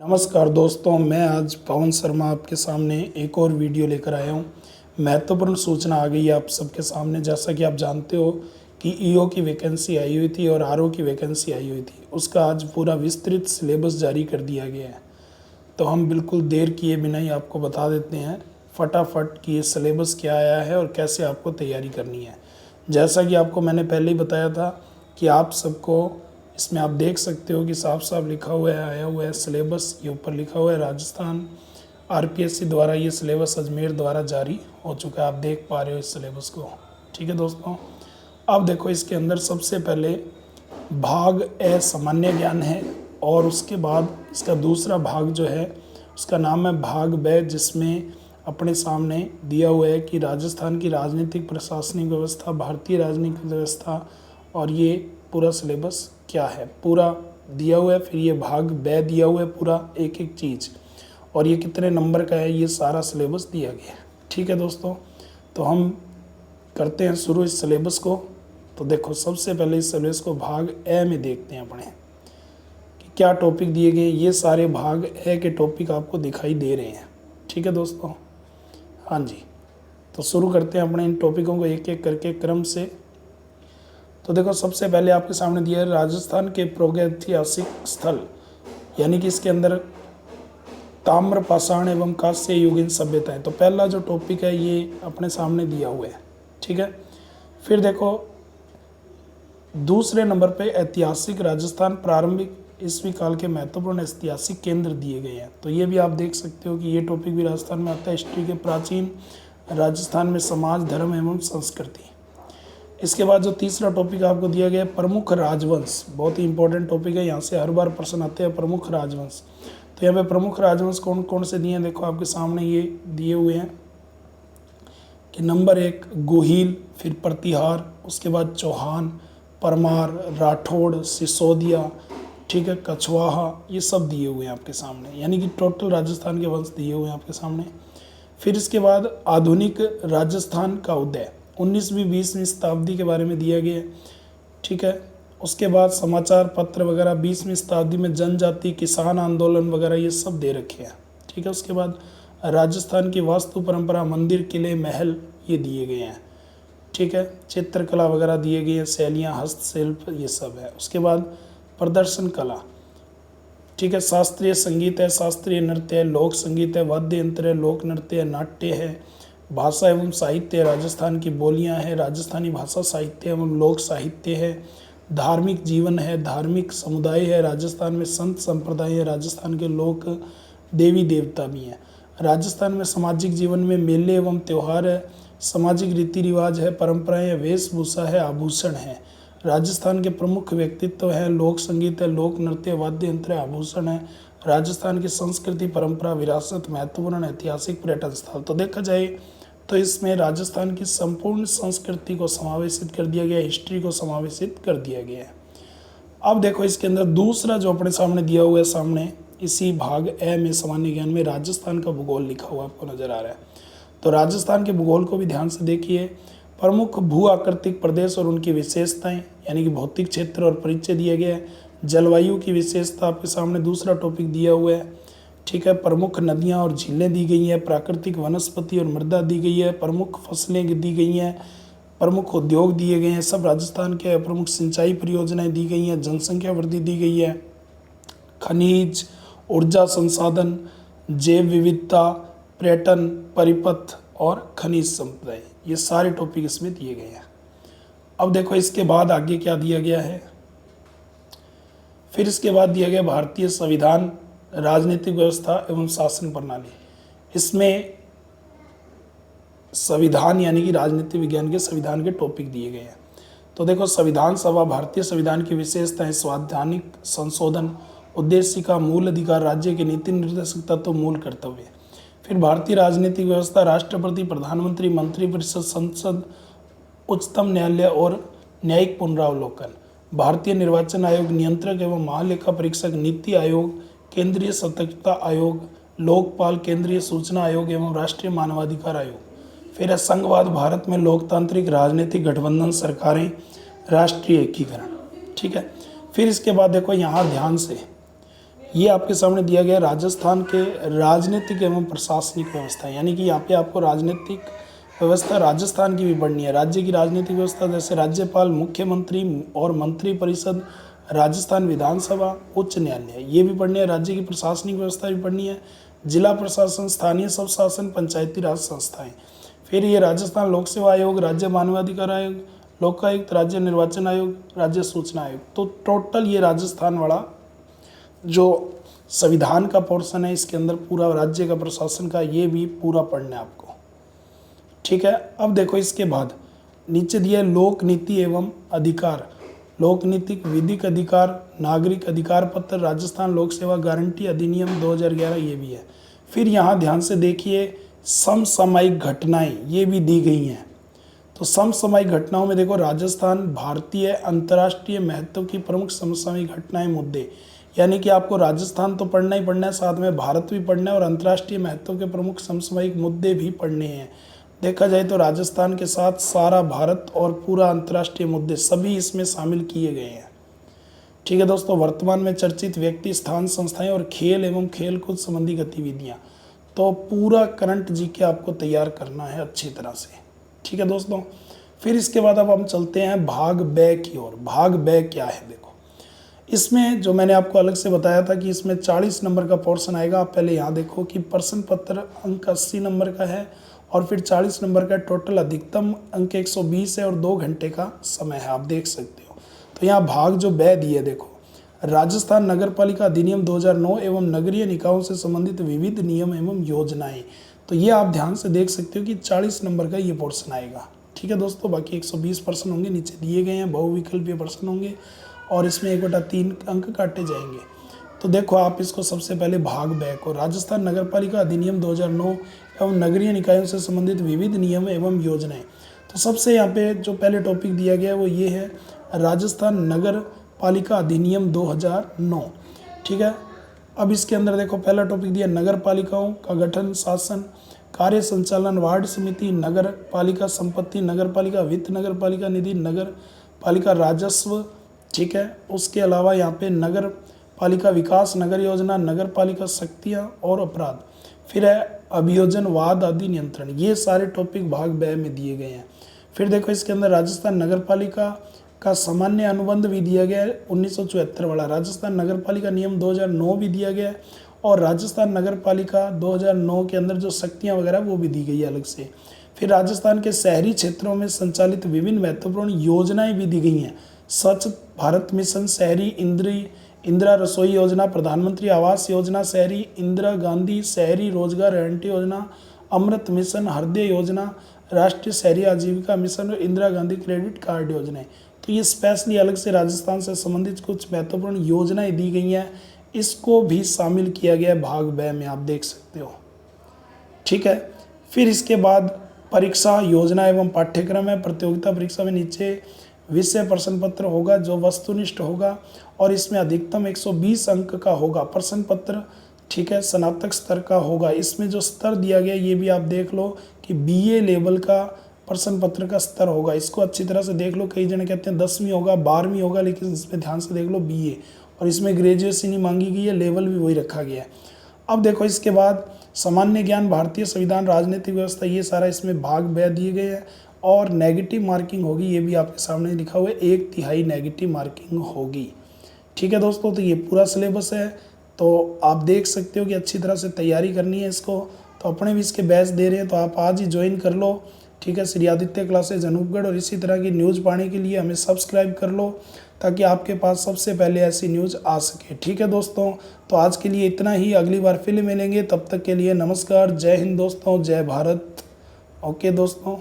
नमस्कार दोस्तों, मैं आज पवन शर्मा आपके सामने एक और वीडियो लेकर आया हूँ। महत्वपूर्ण सूचना आ गई है आप सबके सामने। जैसा कि आप जानते हो कि ईओ की वैकेंसी आई हुई थी और आरओ की वैकेंसी आई हुई थी, उसका आज पूरा विस्तृत सिलेबस जारी कर दिया गया है। तो हम बिल्कुल देर किए बिना ही आपको बता देते हैं फटाफट कि ये सिलेबस क्या आया है और कैसे आपको तैयारी करनी है। जैसा कि आपको मैंने पहले ही बताया था कि आप सबको इसमें आप देख सकते हो कि साफ साफ लिखा हुआ है, आया हुआ है सिलेबस। ये ऊपर लिखा हुआ है राजस्थान आरपीएससी द्वारा ये सिलेबस अजमेर द्वारा जारी हो चुका है। आप देख पा रहे हो इस सिलेबस को। ठीक है दोस्तों, अब देखो इसके अंदर सबसे पहले भाग ए सामान्य ज्ञान है और उसके बाद इसका दूसरा भाग जो है उसका नाम है भाग ब, जिसमें अपने सामने दिया हुआ है कि राजस्थान की राजनीतिक प्रशासनिक व्यवस्था, भारतीय राजनीतिक व्यवस्था, और ये पूरा सिलेबस क्या है पूरा दिया हुआ है। फिर ये भाग ब दिया हुआ है पूरा एक एक चीज़, और ये कितने नंबर का है ये सारा सिलेबस दिया गया है। ठीक है दोस्तों, तो हम करते हैं शुरू इस सिलेबस को। तो देखो सबसे पहले इस सिलेबस को भाग ए में देखते हैं अपने कि क्या टॉपिक दिए गए। ये सारे भाग ए के टॉपिक आपको दिखाई दे रहे हैं। ठीक है दोस्तों, हाँ जी। तो शुरू करते हैं अपने इन टॉपिकों को एक एक करके क्रम से। तो देखो सबसे पहले आपके सामने दिया है राजस्थान के प्रागैतिहासिक स्थल, यानी कि इसके अंदर ताम्र पाषाण एवं कांस्य युगीन सभ्यताएं। तो पहला जो टॉपिक है ये अपने सामने दिया हुआ है। ठीक है, फिर देखो दूसरे नंबर पे ऐतिहासिक राजस्थान प्रारंभिक ईस्वी काल के महत्वपूर्ण ऐतिहासिक केंद्र दिए गए हैं। तो ये भी आप देख सकते हो कि ये टॉपिक भी राजस्थान में आता है। हिस्ट्री के प्राचीन राजस्थान में समाज, धर्म एवं संस्कृति। इसके बाद जो तीसरा टॉपिक आपको दिया गया है प्रमुख राजवंश, बहुत ही इंपॉर्टेंट टॉपिक है। यहाँ से हर बार प्रश्न आते हैं प्रमुख राजवंश। तो यहाँ पे प्रमुख राजवंश कौन कौन से दिए हैं देखो आपके सामने ये दिए हुए हैं कि नंबर 1 गोहिल, फिर प्रतिहार, उसके बाद चौहान, परमार, राठौड़, सिसोदिया, ठीक है, कछवाहा, ये सब दिए हुए हैं आपके सामने, यानी कि टोटल राजस्थान के वंश दिए हुए हैं आपके सामने। फिर इसके बाद आधुनिक राजस्थान का उदय 19वीं 20वीं शताब्दी के बारे में दिया गया है। ठीक है, उसके बाद समाचार पत्र वगैरह 20वीं शताब्दी में जनजाति, किसान आंदोलन वगैरह ये सब दे रखे हैं। ठीक है, उसके बाद राजस्थान की वास्तु परंपरा, मंदिर, किले, महल ये दिए गए हैं। ठीक है, चित्रकला वगैरह दिए गए हैं, शैलियाँ, हस्तशिल्प ये सब है। उसके बाद प्रदर्शन कला, ठीक है, शास्त्रीय संगीत है, शास्त्रीय नृत्य है, लोक संगीत है, वाद्य यंत्र है, लोक नृत्य है, नाट्य है, भाषा एवं साहित्य, राजस्थान की बोलियां हैं, राजस्थानी भाषा साहित्य एवं लोक साहित्य है, धार्मिक जीवन है, धार्मिक समुदाय है, राजस्थान में संत संप्रदाय है, राजस्थान के लोक देवी देवता भी हैं, राजस्थान में सामाजिक जीवन में मेले एवं त्यौहार है, सामाजिक रीति रिवाज है, परंपराएं है, वेशभूषा है, आभूषण है, राजस्थान के प्रमुख व्यक्तित्व हैं, लोक संगीत है, लोक नृत्य, वाद्य यंत्र, आभूषण है, राजस्थान की संस्कृति, परंपरा, विरासत, महत्वपूर्ण ऐतिहासिक पर्यटन स्थल। तो देखा जाए तो इसमें राजस्थान की संपूर्ण संस्कृति को समावेशित कर दिया गया है, हिस्ट्री को समावेशित कर दिया गया है। अब देखो इसके अंदर दूसरा जो अपने सामने दिया हुआ है, सामने इसी भाग ए में सामान्य ज्ञान में राजस्थान का भूगोल लिखा हुआ आपको नजर आ रहा है। तो राजस्थान के भूगोल को भी ध्यान से देखिए। प्रमुख भू आकृतिक प्रदेश और उनकी विशेषताएं, यानी कि भौतिक क्षेत्र और परिचय दिया गया है। जलवायु की विशेषता आपके सामने दूसरा टॉपिक दिया हुआ है। ठीक है, प्रमुख नदियां और झीलें दी गई हैं, प्राकृतिक वनस्पति और मृदा दी गई है, प्रमुख फसलें दी गई हैं, प्रमुख उद्योग दिए गए हैं, सब राजस्थान के। प्रमुख सिंचाई परियोजनाएं दी गई हैं, जनसंख्या वृद्धि दी गई है, खनिज, ऊर्जा संसाधन, जैव विविधता, पर्यटन, परिपथ और खनिज संपदाएं, ये सारे टॉपिक इसमें दिए गए हैं। अब देखो इसके बाद आगे क्या दिया गया है। फिर इसके बाद दिया गया भारतीय संविधान, राजनीतिक व्यवस्था एवं शासन प्रणाली। इसमें संविधान यानी कि राजनीतिक विज्ञान के संविधान के टॉपिक दिए गए हैं। तो देखो संविधान सभा, भारतीय संविधान की विशेषताएं, संवैधानिक संशोधन, उद्देशिका, मूल अधिकार, राज्य के नीति निर्देशक तत्व, मूल कर्तव्य। फिर भारतीय राजनीतिक व्यवस्था, राष्ट्रपति, प्रधानमंत्री, मंत्रिपरिषद, संसद, उच्चतम न्यायालय और न्यायिक पुनरावलोकन। भारतीय निर्वाचन आयोग, नियंत्रक एवं महालेखा परीक्षक, नीति आयोग, केंद्रीय सतर्कता आयोग, लोकपाल, केंद्रीय सूचना आयोग एवं राष्ट्रीय मानवाधिकार आयोग। फिर है संघवाद, भारत में लोकतांत्रिक राजनीतिक गठबंधन सरकारें, राष्ट्रीय एकीकरण। ठीक है, फिर इसके बाद देखो यहाँ ध्यान से ये आपके सामने दिया गया है राजस्थान के राजनीतिक एवं प्रशासनिक व्यवस्था, यानी कि यहाँ पे आपको राजनीतिक व्यवस्था राजस्थान की भी पढ़नी है। राज्य की राजनीतिक व्यवस्था जैसे राज्यपाल, मुख्यमंत्री और मंत्री परिषद, राजस्थान विधानसभा, उच्च न्यायालय, ये भी पढ़नी है। राज्य की प्रशासनिक व्यवस्था भी पढ़नी है, जिला प्रशासन, स्थानीय स्वशासन, पंचायती राज संस्थाएं। फिर ये राजस्थान लोक सेवा आयोग, राज्य मानवाधिकार आयोग, लोकायुक्त, राज्य निर्वाचन आयोग, राज्य सूचना आयोग। तो टोटल ये राजस्थान वाला जो संविधान का पोर्शन है, इसके अंदर पूरा राज्य का प्रशासन का ये भी पूरा पढ़ना है आपको, ठीक है। अब देखो इसके बाद नीचे दिया है लोक नीति एवं अधिकार, लोक नीतिक विधिक अधिकार, नागरिक अधिकार पत्र, राजस्थान लोक सेवा गारंटी अधिनियम 2011, ये भी है। फिर यहाँ ध्यान से देखिए समसामयिक घटनाएं, ये भी दी गई हैं। तो समसामयिक घटनाओं में देखो राजस्थान भारतीय अंतर्राष्ट्रीय महत्व की प्रमुख समसामयिक घटनाएं मुद्दे, यानी कि आपको राजस्थान तो पढ़ना ही पढ़ना है, साथ में भारत भी पढ़ना है और अंतर्राष्ट्रीय महत्व के प्रमुख समसामयिक मुद्दे भी पढ़ने हैं। देखा जाए तो राजस्थान के साथ सारा भारत और पूरा अंतर्राष्ट्रीय मुद्दे सभी इसमें शामिल किए गए हैं, ठीक है दोस्तों। वर्तमान में चर्चित व्यक्ति, स्थान, संस्थाएं और खेल एवं खेलकूद संबंधी गतिविधियां, तो पूरा करंट जीके आपको तैयार करना है अच्छी तरह से, ठीक है दोस्तों। फिर इसके बाद अब हम चलते हैं भाग ब की ओर। भाग ब क्या है, देखो इसमें जो मैंने आपको अलग से बताया था कि इसमें 40 नंबर का पोर्शन आएगा। आप पहले यहाँ देखो कि प्रश्न पत्र अंक 80 नंबर का है और फिर 40 नंबर का टोटल अधिकतम अंक 120 है और 2 घंटे का समय है, आप देख सकते हो। तो यहाँ भाग जो ब दिए, देखो राजस्थान नगर पालिका अधिनियम 2009 एवं नगरीय निकायों से संबंधित विविध नियम एवं योजनाएं, तो ये आप ध्यान से देख सकते हो कि 40 नंबर का ये पोर्शन आएगा, ठीक है दोस्तों। बाकी 120 प्रश्न होंगे, नीचे दिए गए हैं, बहुविकल्पीय प्रश्न होंगे और इसमें 1/3 अंक काटे जाएंगे। तो देखो आप इसको सबसे पहले भाग ब को, राजस्थान नगर पालिका अधिनियम 2009 एवं नगरीय निकायों से संबंधित विविध नियम एवं योजनाएं। तो सबसे यहाँ पे जो पहले टॉपिक दिया गया है वो ये है राजस्थान नगर पालिका अधिनियम 2009, ठीक है। अब इसके अंदर देखो पहला टॉपिक दिया नगर पालिकाओं का गठन, शासन, कार्य, संचालन, वार्ड समिति, नगर पालिका संपत्ति, नगर पालिका वित्त, नगर पालिका निधि, नगर पालिका राजस्व, ठीक है। उसके अलावा यहाँ पे नगर पालिका विकास, नगर योजना, नगर पालिका शक्तियाँ और अपराध, फिर है अभियोजनवाद आदि नियंत्रण। ये सारे टॉपिक भाग ब में दिए गए हैं। फिर देखो इसके अंदर राजस्थान नगर पालिका का सामान्य अनुबंध भी दिया गया है 1974 वाला, राजस्थान नगर पालिका नियम 2009 भी दिया गया है और राजस्थान नगर पालिका 2009 के अंदर जो शक्तियाँ वगैरह वो भी दी गई है अलग से। फिर राजस्थान के शहरी क्षेत्रों में संचालित विभिन्न महत्वपूर्ण योजनाएं भी दी गई हैं, स्वच्छ भारत मिशन, शहरी इंदिरा रसोई योजना, प्रधानमंत्री आवास योजना, शहरी इंदिरा गांधी शहरी रोजगार गारंटी योजना, अमृत मिशन, हृदय योजना, राष्ट्रीय शहरी आजीविका मिशन और इंदिरा गांधी क्रेडिट कार्ड योजनाएं। तो ये स्पेशली अलग से राजस्थान से संबंधित कुछ महत्वपूर्ण योजनाएं दी गई हैं, इसको भी शामिल किया गया भाग ब में, आप देख सकते हो, ठीक है। फिर इसके बाद परीक्षा योजना एवं पाठ्यक्रम है। प्रतियोगिता परीक्षा में नीचे विषय प्रश्न पत्र होगा जो वस्तुनिष्ठ होगा और इसमें अधिकतम 120 अंक का होगा प्रश्न पत्र, ठीक है, स्नातक स्तर का होगा। इसमें जो स्तर दिया गया ये भी आप देख लो कि BA लेवल का प्रश्न पत्र का स्तर होगा, इसको अच्छी तरह से देख लो। कई जने कहते हैं 10वीं होगा, 12वीं होगा, लेकिन इसमें ध्यान से देख लो BA, और इसमें ग्रेजुएशन ही मांगी गई है, लेवल भी वही रखा गया है। अब देखो इसके बाद सामान्य ज्ञान, भारतीय संविधान, राजनीतिक व्यवस्था, ये सारा इसमें भाग ब दिए गए हैं और नेगेटिव मार्किंग होगी, ये भी आपके सामने लिखा हुआ है, 1/3 नेगेटिव मार्किंग होगी, ठीक है दोस्तों। तो ये पूरा सिलेबस है, तो आप देख सकते हो कि अच्छी तरह से तैयारी करनी है इसको। तो अपने भी इसके बैच दे रहे हैं, तो आप आज ही ज्वाइन कर लो, ठीक है, श्री आदित्य क्लासेज अनूपगढ़। और इसी तरह की न्यूज़ पाने के लिए हमें सब्सक्राइब कर लो ताकि आपके पास सबसे पहले ऐसी न्यूज़ आ सके, ठीक है दोस्तों। तो आज के लिए इतना ही, अगली बार फिर मिलेंगे, तब तक के लिए नमस्कार, जय हिंद दोस्तों, जय भारत। ओके दोस्तों।